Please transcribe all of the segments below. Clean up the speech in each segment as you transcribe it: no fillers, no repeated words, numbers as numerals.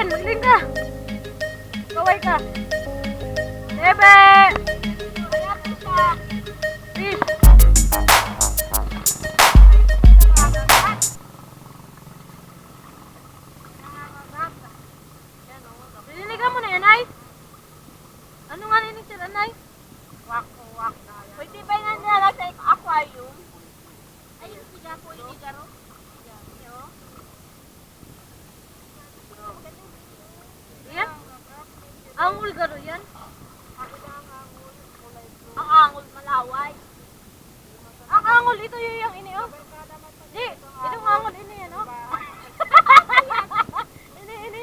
Magling ka! Kaway ka! Bebe! Kaya po siya! Fish! Nililigan mo na yan, ay? Ano nga ninig sila, ay? Wak-wak na yan. Pwede ba nga nila sa aquarium? Ay, yung siga po, yung igaro? Yan? Angul garo yan? Ang angul malaway. Ang angul ito yung ini oh. Di, itong angul ini yan oh. Ini.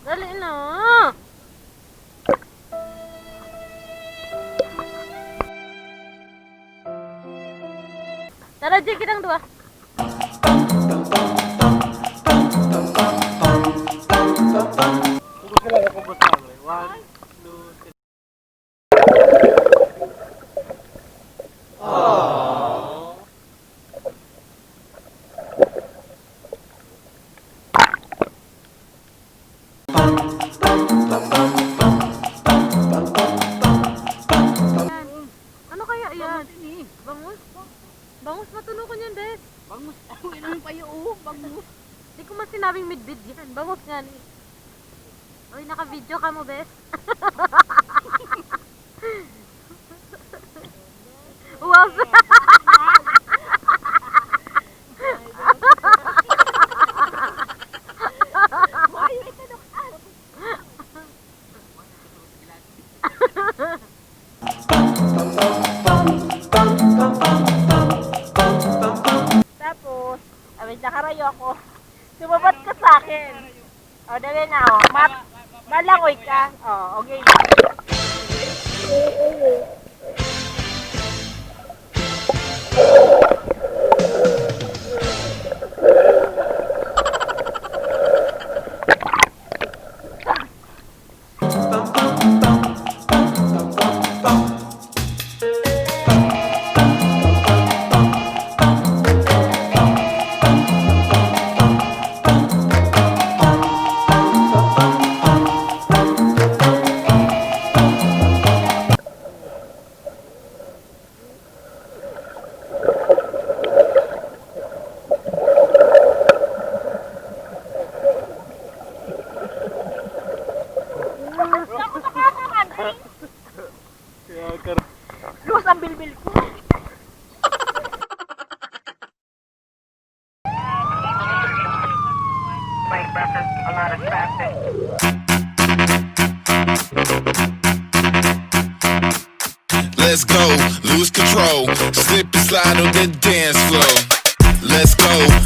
Dali na. Tara, Jay, kitang dua. Kubos ka lang, kubos lang. 1, 2, 3. Ano kaya yan? Bangus? Bangus, matulo ko niyan, Des. Bangus. Ako ilang payo. Bangus. Hindi ko man sinabing midbid yan. Bangus nga ni. Uy, naka-video ka mo, Bes. Wow. Tapos, abay, nakarayo ako. Sumabat ka sa akin. O, dali na, o. Malangoy ka. O, okay. Ako nakakakanti. Kaya kar... Luwas ang bilbil ko. Let's go, lose control, slip and slide on the dance floor. Let's go.